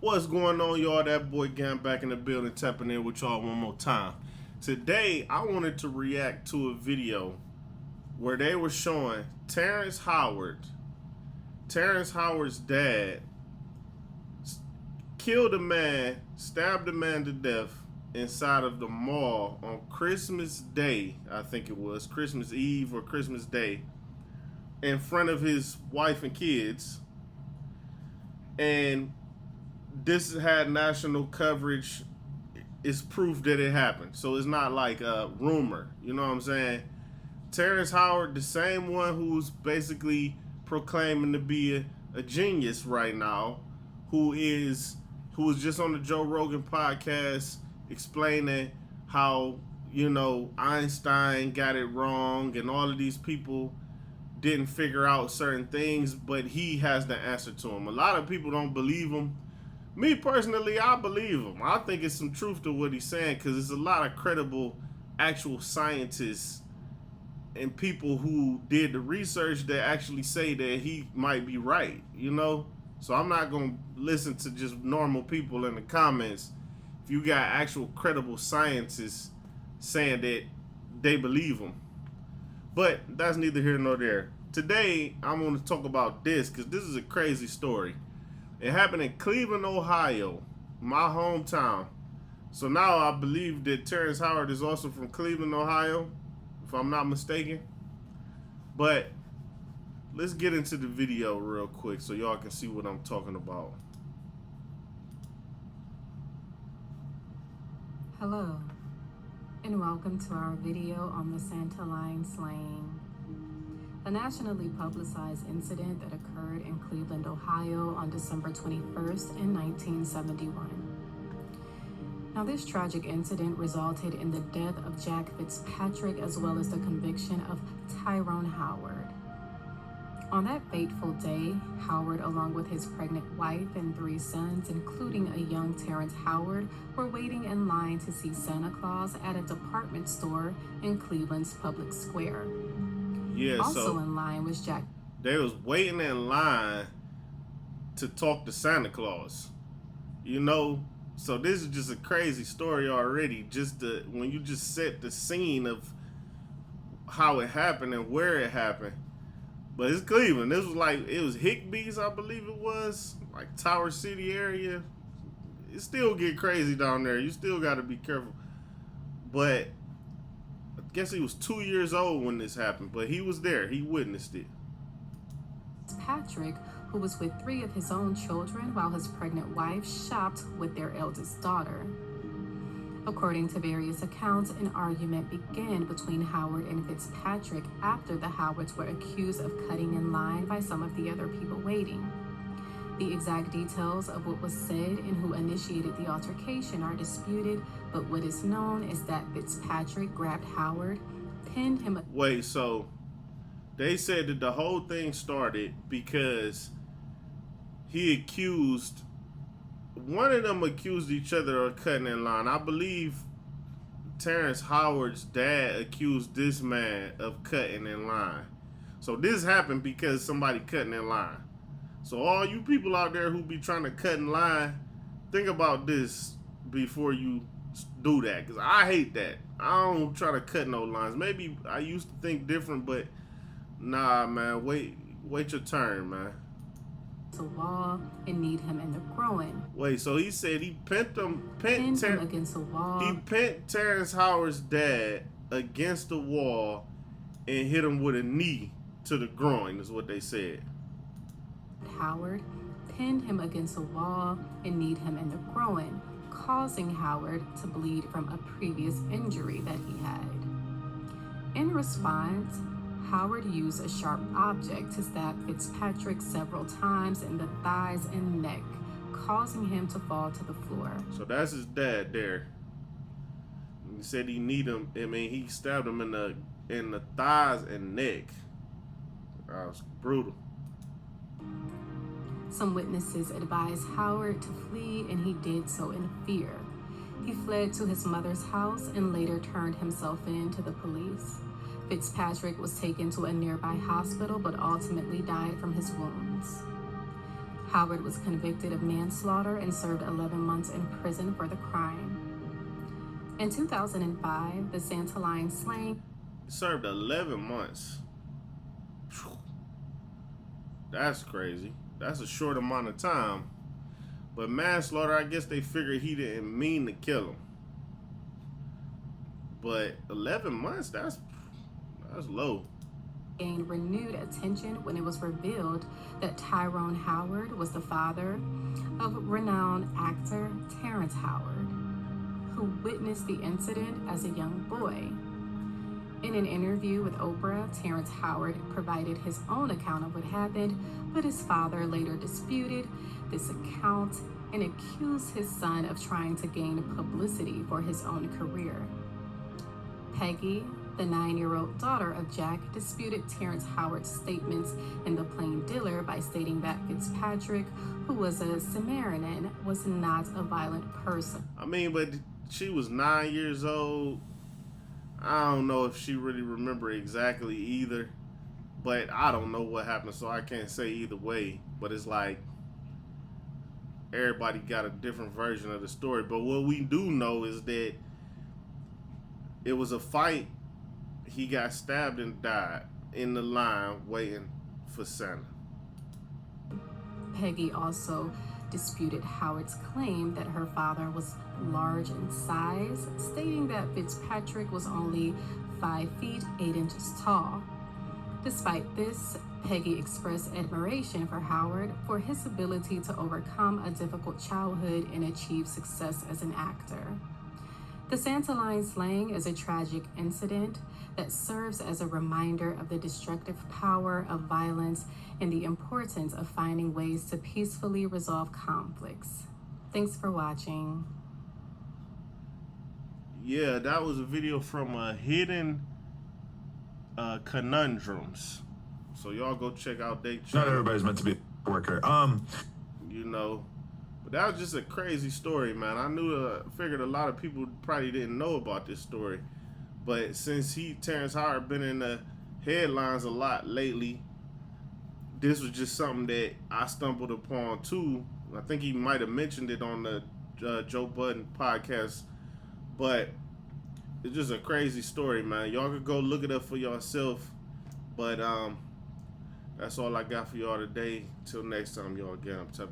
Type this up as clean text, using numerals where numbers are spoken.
What's going on, y'all? That boy Gam back in the building, tapping in with y'all one more time. Today, I wanted to react to a video where they were showing Terrence Howard's dad, killed a man, stabbed a man to death inside of the mall on Christmas Day. I think it was Christmas Eve or Christmas Day, in front of his wife and kids. And this had national coverage. It's proof that it happened. So it's not like a rumor. You know what I'm saying? Terrence Howard, the same one who's basically proclaiming to be a genius right now, who was just on the Joe Rogan podcast explaining how, Einstein got it wrong and all of these people didn't figure out certain things, but he has the answer to them. A lot of people don't believe him. Me personally, I believe him. I think it's some truth to what he's saying, because there's a lot of credible actual scientists and people who did the research that actually say that he might be right, So I'm not going to listen to just normal people in the comments. If you got actual credible scientists saying that they believe him. But that's neither here nor there. Today, I'm going to talk about this because this is a crazy story. It happened in Cleveland, Ohio, my hometown. So now I believe that Terrence Howard is also from Cleveland, Ohio, if I'm not mistaken. But let's get into the video real quick so y'all can see what I'm talking about. Hello, and welcome to our video on the Santa line slaying. A nationally publicized incident that occurred in Cleveland, Ohio on December 21st in 1971. Now, this tragic incident resulted in the death of Jack Fitzpatrick as well as the conviction of Tyrone Howard. On that fateful day, Howard, along with his pregnant wife and 3 sons, including a young Terrence Howard, were waiting in line to see Santa Claus at a department store in Cleveland's public square. Yeah, also in line was Jack. They was waiting in line to talk to Santa Claus. So this is just a crazy story already. When you just set the scene of how it happened and where it happened. But it's Cleveland. It was Hickbee's, I believe it was, like Tower City area. It still get crazy down there. You still got to be careful. But I guess he was 2 years old when this happened, but he was there. He witnessed it. Patrick, who was with 3 of his own children while his pregnant wife shopped with their eldest daughter. According to various accounts, an argument began between Howard and Fitzpatrick after the Howards were accused of cutting in line by some of the other people waiting. The exact details of what was said and who initiated the altercation are disputed, but what is known is that Fitzpatrick grabbed Howard, pinned him. Wait, so they said that the whole thing started because one of them accused each other of cutting in line. I believe Terrence Howard's dad accused this man of cutting in line. So this happened because somebody cutting in line. So all you people out there who be trying to cut in line, think about this before you do that, because I hate that. I don't try to cut no lines. Maybe I used to think different, but nah, man. Wait your turn, man. To wall and kneed him in the groin. Wait, so he said he pinned him against the wall. He pinned Terrence Howard's dad against the wall and hit him with a knee to the groin, is what they said. Howard pinned him against a wall and kneed him in the groin, causing Howard to bleed from a previous injury that he had. In response, Howard used a sharp object to stab Fitzpatrick several times in the thighs and neck, causing him to fall to the floor. So that's his dad there. He said he kneed him. He stabbed him in the thighs and neck. That was brutal. Some witnesses advised Howard to flee, and he did so in fear. He fled to his mother's house and later turned himself in to the police. Fitzpatrick was taken to a nearby hospital but ultimately died from his wounds. Howard was convicted of manslaughter and served 11 months in prison for the crime. In 2005, the Santa Line slaying Served 11 months. Whew. That's crazy. That's a short amount of time. But manslaughter, I guess they figured he didn't mean to kill him. But 11 months, that's low. gained renewed attention when it was revealed that Tyrone Howard was the father of renowned actor Terrence Howard, who witnessed the incident as a young boy. In an interview with Oprah, Terrence Howard provided his own account of what happened, but his father later disputed this account and accused his son of trying to gain publicity for his own career. Peggy, the 9-year-old daughter of Jack, disputed Terrence Howard's statements in The Plain Dealer by stating that Fitzpatrick, who was a Samaritan, was not a violent person. I mean, but she was 9 years old. I don't know if she really remembered exactly either, but I don't know what happened, so I can't say either way. But it's like everybody got a different version of the story. But what we do know is that it was a fight. He got stabbed and died in the line waiting for Santa. Peggy also disputed Howard's claim that her father was large in size, stating that Fitzpatrick was only 5 feet 8 inches tall. Despite this, Peggy expressed admiration for Howard for his ability to overcome a difficult childhood and achieve success as an actor. The Santa Line slaying is a tragic incident that serves as a reminder of the destructive power of violence and the importance of finding ways to peacefully resolve conflicts. Thanks for watching. Yeah, that was a video from Hidden Conundrums. So y'all go check out their channel. Not everybody's meant to be a worker. You know, but that was just a crazy story, man. I figured a lot of people probably didn't know about this story. But since Terrence Howard, been in the headlines a lot lately, this was just something that I stumbled upon too. I think he might have mentioned it on the Joe Budden podcast. But it's just a crazy story, man. Y'all could go look it up for yourself. But that's all I got for y'all today. Till next time, y'all. Again, I'm tapping.